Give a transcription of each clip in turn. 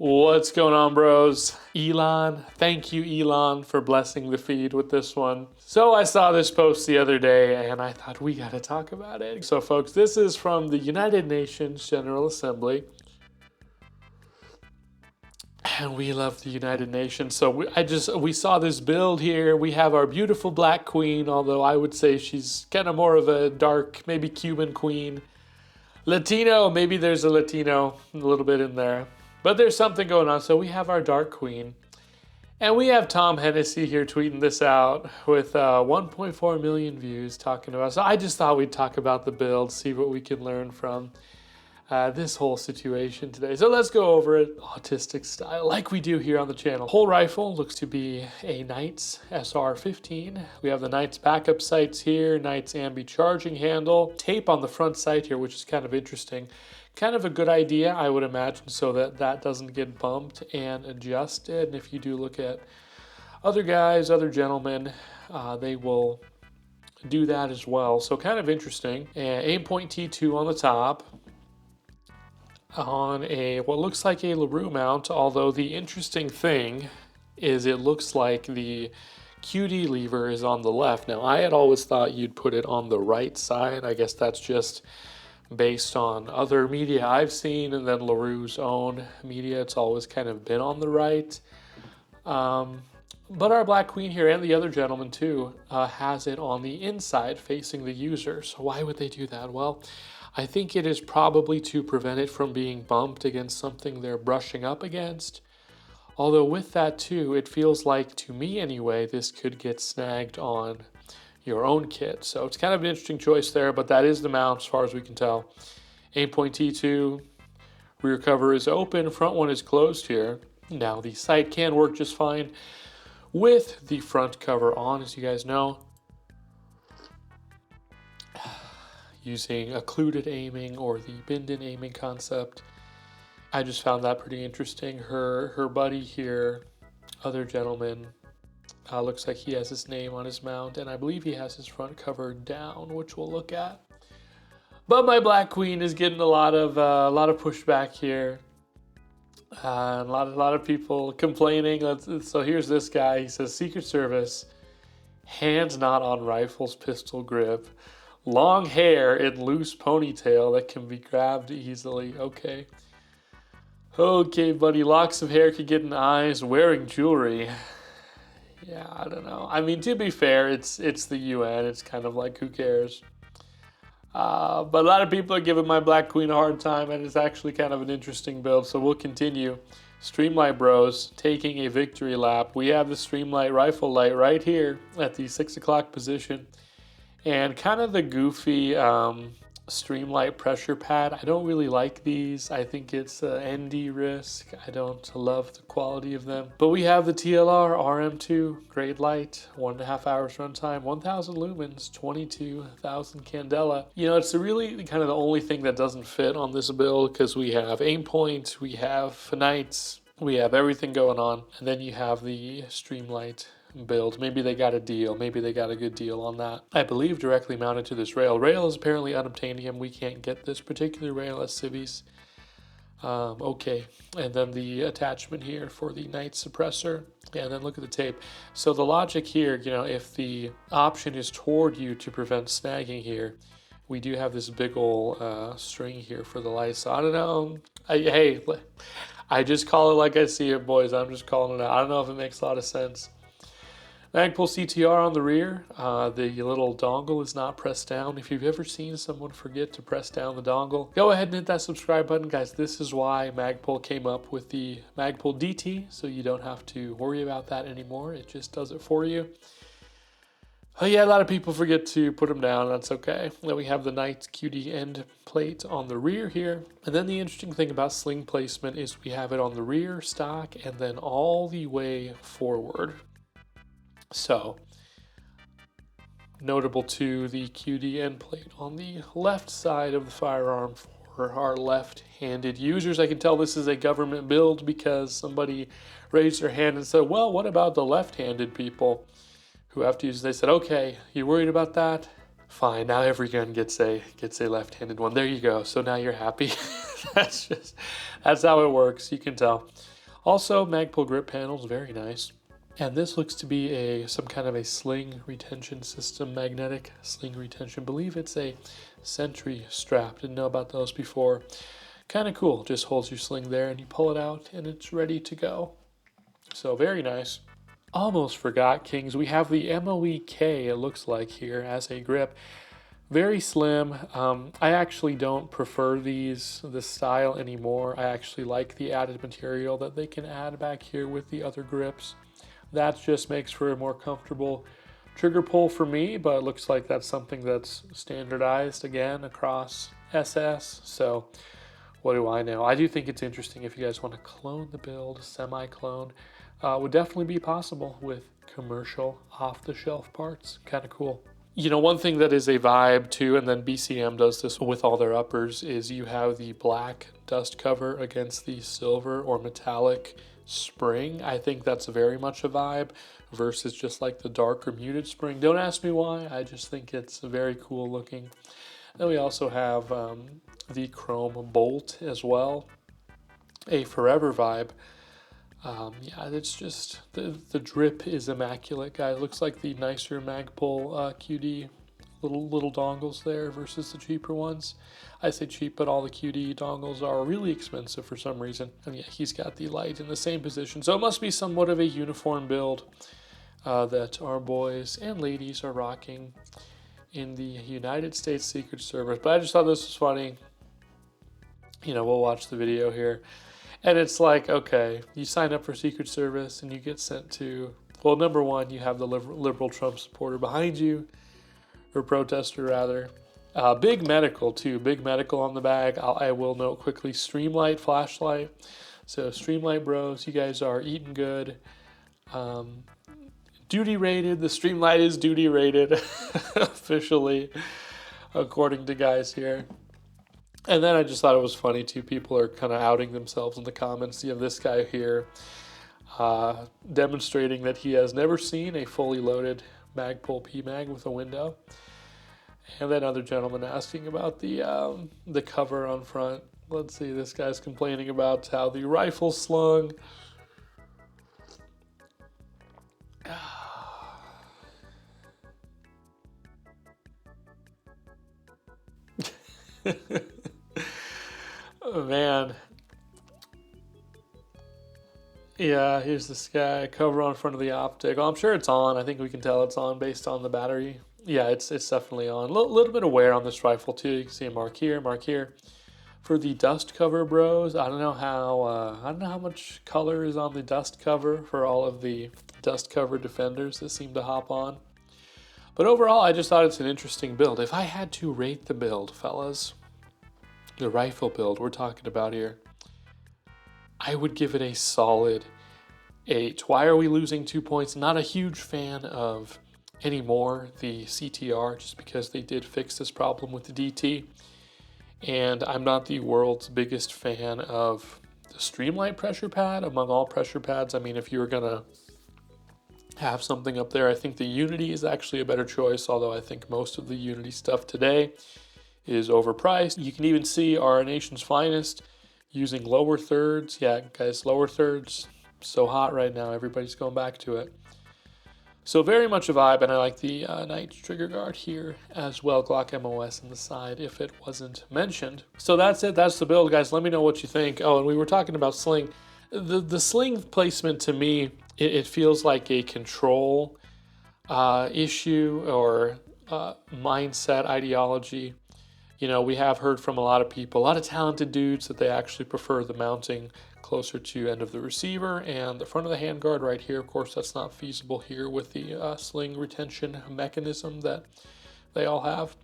What's going on, bros? Elon, thank you, Elon, for blessing the feed with this one. So I saw this post the other day and I thought we got to talk about it. So, folks, this is from the United Nations General Assembly. And we love the United Nations. So we saw this build here. We have our beautiful black queen, although I would say she's kind of more of a dark, maybe Cuban queen. Latino, maybe there's a Latino a little bit in there. But there's something going on. So we have our dark queen. And we have Tom Hennessy here tweeting this out with 1.4 million views talking about. So I just thought we'd talk about the build, see what we can learn from this whole situation today. So let's go over it autistic style, like we do here on the channel. Whole rifle looks to be a Knight's SR-15. We have the Knight's backup sights here, Knight's ambi charging handle, tape on the front sight here, which is kind of interesting. Kind of a good idea, I would imagine, so that doesn't get bumped and adjusted. And if you do look at other guys, other gentlemen, they will do that as well. So kind of interesting. And aim-point T2 on the top on a what looks like a LaRue mount, although the interesting thing is it looks like the QD lever is on the left. Now, I had always thought you'd put it on the right side. I guess that's just based on other media I've seen, and then LaRue's own media, it's always kind of been on the right. But our Black Queen here, and the other gentleman too, has it on the inside facing the user. So why would they do that? Well, I think it is probably to prevent it from being bumped against something they're brushing up against. Although with that too, it feels like, to me anyway, this could get snagged on your own kit. So it's kind of an interesting choice there, but that is the mount as far as we can tell. Aim-point T2, rear cover is open, front one is closed here. Now the sight can work just fine with the front cover on, as you guys know, using occluded aiming or the binned-in aiming concept. I just found that pretty interesting. Her buddy here, other gentleman, looks like he has his name on his mount, and I believe he has his front cover down, which we'll look at. But my Black Queen is getting a lot of pushback here. A lot of people complaining. So here's this guy. He says, Secret Service, hands not on rifles, pistol grip, long hair in loose ponytail that can be grabbed easily. Okay. Okay, buddy. Locks of hair can get in eyes. Wearing jewelry. Yeah, I don't know. I mean, to be fair, it's the UN. It's kind of like, who cares? But a lot of people are giving my Black Queen a hard time, and it's actually kind of an interesting build. So we'll continue. Streamlight Bros taking a victory lap. We have the Streamlight rifle light right here at the 6 o'clock position. And kind of the goofy Streamlight pressure pad. I don't really like these. I think it's an ND risk. I don't love the quality of them. But we have the TLR RM2, great light, 1.5 hours runtime, 1000 lumens, 22,000 candela. You know, it's really kind of the only thing that doesn't fit on this build, because we have aim points, we have Knights, we have everything going on, and then you have the Streamlight build. Maybe they got a deal. Maybe they got a good deal on that. I believe directly mounted to this rail. Rail is apparently unobtainium. We can't get this particular rail as civvies. Okay. And then the attachment here for the Knight suppressor. And then look at the tape. So the logic here, you know, if the option is toward you to prevent snagging here, we do have this big ol' string here for the light. So I don't know. Hey, I just call it like I see it, boys. I'm just calling it out. I don't know if it makes a lot of sense. Magpul CTR on the rear. The little dongle is not pressed down. If you've ever seen someone forget to press down the dongle, go ahead and hit that subscribe button, guys. This is why Magpul came up with the Magpul DT, so you don't have to worry about that anymore. It just does it for you. Yeah, a lot of people forget to put them down. That's okay. Then we have the Knight QD end plate on the rear here. And then the interesting thing about sling placement is we have it on the rear stock and then all the way forward. So, notable too, the QD end plate on the left side of the firearm for our left-handed users. I can tell this is a government build because somebody raised their hand and said, well, what about the left-handed people who have to use? They said, okay, you worried about that? Fine, now every gun gets a left-handed one. There you go. So now you're happy. That's how it works. You can tell. Also, Magpul grip panels, very nice. And this looks to be some kind of a sling retention system, magnetic sling retention. I believe it's a Sentry strap. Didn't know about those before. Kind of cool. Just holds your sling there and you pull it out and it's ready to go. So very nice. Almost forgot, Kings. We have the MOEK, it looks like here, as a grip. Very slim. I actually don't prefer this style anymore. I actually like the added material that they can add back here with the other grips. That just makes for a more comfortable trigger pull for me, but it looks like that's something that's standardized again across SS. So what do I know? I do think it's interesting if you guys want to clone the build, semi-clone. Would definitely be possible with commercial off-the-shelf parts. Kind of cool. You know, one thing that is a vibe too, and then BCM does this with all their uppers, is you have the black dust cover against the silver or metallic spring. I think that's very much a vibe versus just like the darker muted spring. Don't ask me why, I just think it's very cool looking. Then we also have the chrome bolt as well, a forever vibe. Yeah, it's just, the drip is immaculate, guys. Looks like the nicer Magpul QD little dongles there versus the cheaper ones. I say cheap, but all the QD dongles are really expensive for some reason. And yeah, he's got the light in the same position. So it must be somewhat of a uniform build that our boys and ladies are rocking in the United States Secret Service. But I just thought this was funny. You know, we'll watch the video here. And it's like, okay, you sign up for Secret Service and you get sent to, well, number one, you have the liberal Trump supporter behind you, or protester rather. Big medical too, big medical on the bag. I will note quickly, Streamlight flashlight. So Streamlight bros, you guys are eating good. Duty rated, the Streamlight is duty rated officially, according to guys here. And then I just thought it was funny too. People are kind of outing themselves in the comments. You have this guy here demonstrating that he has never seen a fully loaded Magpul PMag with a window. And then other gentlemen asking about the cover on front. Let's see, this guy's complaining about how the rifle slung. Oh, man. Yeah, here's this guy, cover on front of the optic. Well, I'm sure it's on. I think we can tell it's on based on the battery. Yeah, it's definitely on. A little bit of wear on this rifle too. You can see a mark here, mark here. For the dust cover bros, I don't know how much color is on the dust cover for all of the dust cover defenders that seem to hop on. But overall, I just thought it's an interesting build. If I had to rate the build, fellas, the rifle build we're talking about here, I would give it a solid 8. Why are we losing 2 points? Not a huge fan of anymore the CTR, just because they did fix this problem with the DT. And I'm not the world's biggest fan of the Streamlight pressure pad among all pressure pads. I mean, if you were gonna have something up there, I think the Unity is actually a better choice, although I think most of the Unity stuff today is overpriced. You can even see our nation's finest using lower thirds. Yeah, guys, lower thirds, so hot right now. Everybody's going back to it. So very much a vibe, and I like the Knight trigger guard here as well. Glock MOS on the side, if it wasn't mentioned. So that's it. That's the build, guys. Let me know what you think. Oh, and we were talking about sling. The sling placement, to me, it feels like a control issue or mindset, ideology. You know, we have heard from a lot of people, a lot of talented dudes, that they actually prefer the mounting closer to end of the receiver and the front of the handguard right here. Of course, that's not feasible here with the sling retention mechanism that they all have.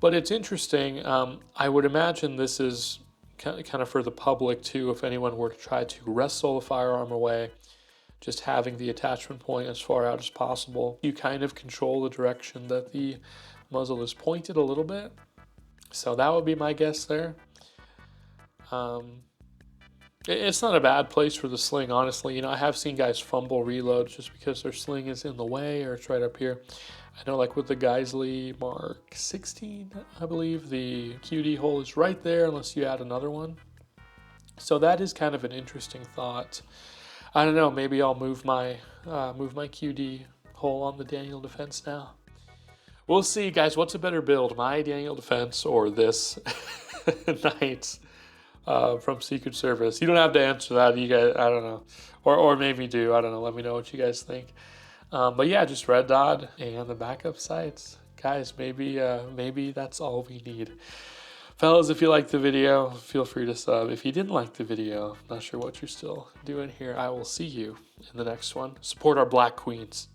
But it's interesting. I would imagine this is kind of for the public too, if anyone were to try to wrestle the firearm away, just having the attachment point as far out as possible. You kind of control the direction that the muzzle is pointed a little bit. So that would be my guess there. It's not a bad place for the sling, honestly. You know, I have seen guys fumble reloads just because their sling is in the way or it's right up here. I know, like with the Geisley Mark 16, I believe, the QD hole is right there unless you add another one. So that is kind of an interesting thought. I don't know. Maybe I'll move my QD hole on the Daniel defense now. We'll see, guys. What's a better build, my Daniel defense or this Knights from Secret Service? You don't have to answer that. You guys, I don't know, or maybe do. I don't know. Let me know what you guys think. But yeah, just red dot and the backup sights, guys. Maybe that's all we need. Fellas, if you liked the video, feel free to sub. If you didn't like the video, not sure what you're still doing here, I will see you in the next one. Support our Black Queens.